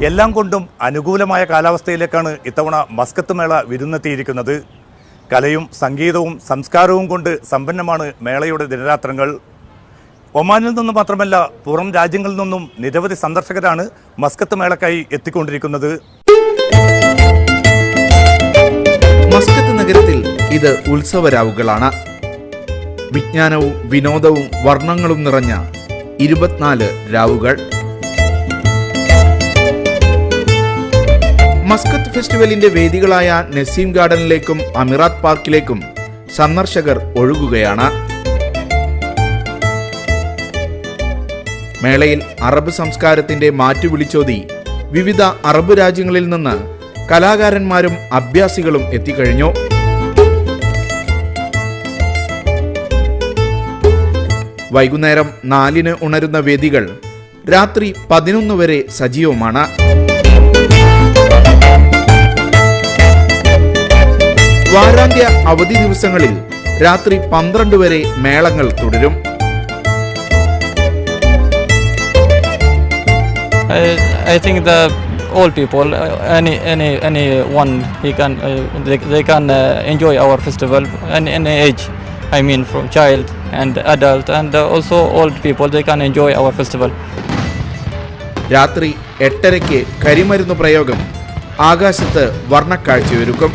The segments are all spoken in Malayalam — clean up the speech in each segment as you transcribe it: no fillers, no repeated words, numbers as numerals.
എല്ലാം കൊണ്ടും അനുകൂലമായ കാലാവസ്ഥയിലേക്കാണ് ഇത്തവണ മസ്കത്ത് മേള വിരുന്നെത്തിയിരിക്കുന്നത്. കലയും സംഗീതവും സംസ്കാരവും കൊണ്ട് സമ്പന്നമാണ് മേളയുടെ ദിനരാത്രങ്ങൾ. ഒമാനിൽ നിന്നും മാത്രമല്ല പുറം രാജ്യങ്ങളിൽ നിന്നും നിരവധി സന്ദർശകരാണ് മസ്കത്ത് മേളക്കായി എത്തിക്കൊണ്ടിരിക്കുന്നത്. മസ്കത്ത് നഗരത്തിൽ ഇത് ഉത്സവരാവുകളാണ്. വിജ്ഞാനവും വിനോദവും വർണ്ണങ്ങളും നിറഞ്ഞ 24 രാവുകൾ. മസ്കത്ത് ഫെസ്റ്റിവലിന്റെ വേദികളായ നസീം ഗാർഡനിലേക്കും അമിറാത്ത് പാർക്കിലേക്കും സന്ദർശകർ ഒഴുകുകയാണ്. മേളയിൽ അറബ് സംസ്കാരത്തിന്റെ മാറ്റുവിളിച്ചോതി വിവിധ അറബ് രാജ്യങ്ങളിൽ നിന്ന് കലാകാരന്മാരും അഭ്യാസികളും എത്തിക്കഴിഞ്ഞു. വൈകുന്നേരം 4-ന് ഉണരുന്ന വേദികൾ രാത്രി 11 വരെ സജീവമാണ്. വാരാന്ത്യ അവധി ദിവസങ്ങളിൽ രാത്രി 12 വരെ മേളങ്ങൾ തുടരും. I think all people, anyone, they can enjoy our festival any age. I mean, from child and adult and also old people, they can enjoy our festival. രാത്രി 8:30-ക്ക് കരിമരുന്ന് പ്രയോഗം ആകാശത്ത് വർണ്ണക്കാഴ്ചയൊരുക്കും.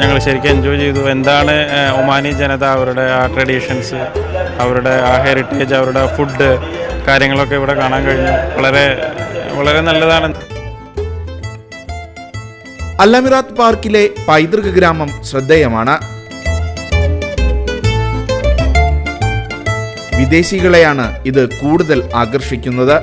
ഞങ്ങൾ ശരിക്കും എൻജോയ് ചെയ്തു. എന്താണ് ഒമാനി ജനത, അവരുടെ ആ ട്രഡീഷൻസ്, അവരുടെ ആ ഹെറിറ്റേജ്, അവരുടെ ഫുഡ് കാര്യങ്ങളൊക്കെ ഇവിടെ കാണാൻ കഴിഞ്ഞു. വളരെ വളരെ നല്ലതാണ്. അൽ-അമിറാത്ത് പാർക്കിലെ പൈതൃക ഗ്രാമം ശ്രദ്ധേയമാണ്. വിദേശികളെയാണ് ഇത് കൂടുതൽ ആകർഷിക്കുന്നത്.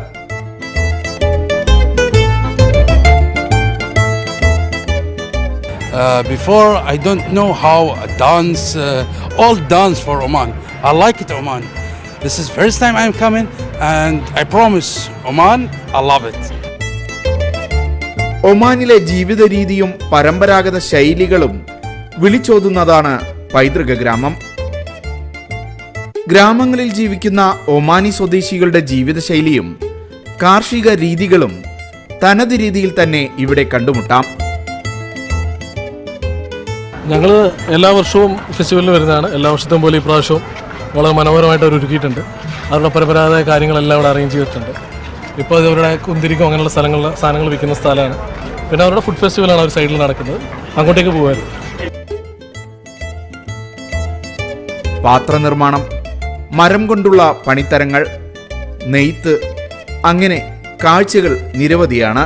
Before, I don't know how a dance, all dance for Oman. I like it, Oman. This is first time I'm coming, and I promise Oman, I love it. ഒമാനിലെ ജീവിത രീതിയും പരമ്പരാഗത ശൈലികളും വിളിച്ചോതുന്നതാണ് പൈതൃക ഗ്രാമം. ഗ്രാമങ്ങളിൽ ജീവിക്കുന്ന ഒമാനി സ്വദേശികളുടെ ജീവിതശൈലിയും കാർഷിക രീതികളും തനത് രീതിയിൽ തന്നെ ഇവിടെ കണ്ടുമുട്ടാം. ഞങ്ങൾ എല്ലാ വർഷവും ഫെസ്റ്റിവലിന് വരുന്നതാണ്. എല്ലാ വർഷത്തെയും പോലെ ഈ പ്രാവശ്യവും വളരെ മനോഹരമായിട്ട് അവർ ഒരുക്കിയിട്ടുണ്ട്. അവരുടെ പരമ്പരാഗത കാര്യങ്ങളെല്ലാം ഇവിടെ അറേഞ്ച് ചെയ്തിട്ടുണ്ട്. ഇപ്പോൾ അത് അവരുടെ കുന്തിരിക്കും അങ്ങനെയുള്ള സാധനങ്ങൾ വിൽക്കുന്ന സ്ഥലമാണ്. പിന്നെ അവരുടെ ഫുഡ് ഫെസ്റ്റിവലാണ് അവർ സൈഡിൽ നടക്കുന്നത്. അങ്ങോട്ടേക്ക് പോകുമായിരുന്നു. പാത്രനിർമ്മാണം, മരം കൊണ്ടുള്ള പണിത്തരങ്ങൾ, നെയ്ത്ത്, അങ്ങനെ കാഴ്ചകൾ നിരവധിയാണ്.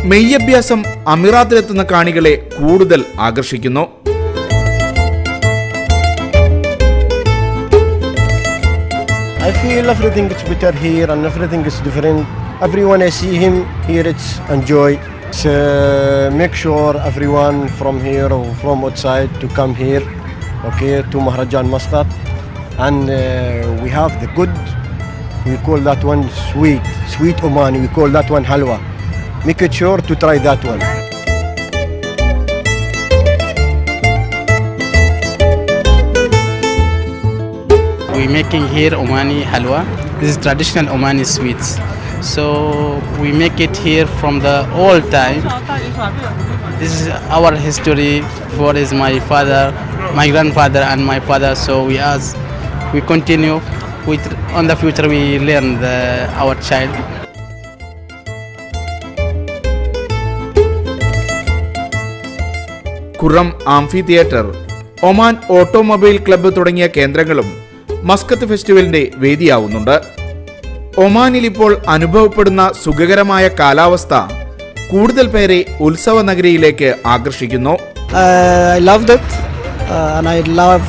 മെയ്യഭ്യാസം അമിറാത്തിലെത്തുന്ന കാണികളെ കൂടുതൽ ആകർഷിക്കുന്നു. I feel everything is better here and everything is different. Everyone I see him here, it's enjoy. So make sure everyone from here or from outside to come here, okay, to Maharajan Muscat. And we have the good, we call that one sweet Omani, we call that one halwa. Make it sure to try that one. We making here Omani halwa. This is traditional Omani sweets. So we make it here from the old time. This is our history. Before is my father, my grandfather, and my father. So we continue. On the future we learn our child. Qurum amphitheatre, Oman automobile club തുടങ്ങിയ കേന്ദ്രങ്ങളും മസ്കത്ത് ഫെസ്റ്റിവലിന്റെ വേദിയാവുന്നുണ്ട്. ഒമാനിൽ ഇപ്പോൾ അനുഭവപ്പെടുന്ന സുഖകരമായ കാലാവസ്ഥ കൂടുതൽ പേരെ ഉത്സവ നഗരിയിലേക്ക് ആകർഷിക്കുന്നു. I loved it and I love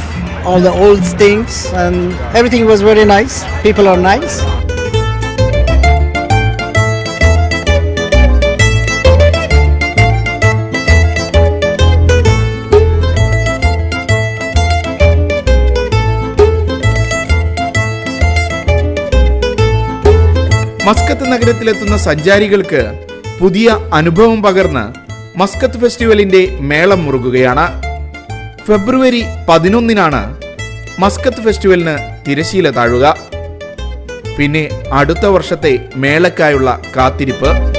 all the old things and everything was very nice. People are nice. Muscat നഗരത്തിലെത്തുന്ന സഞ്ചാരികൾക്ക് പുതിയ അനുഭവം പകർന്ന് മസ്കത്ത് ഫെസ്റ്റിവലിന്റെ മേളം മുറുകുകയാണ്. ഫെബ്രുവരി 11-നാണ് മസ്കത്ത് ഫെസ്റ്റിവലിന് തിരശീല താഴുക. പിന്നെ അടുത്ത വർഷത്തെ മേളയ്ക്കായുള്ള കാത്തിരിപ്പ്.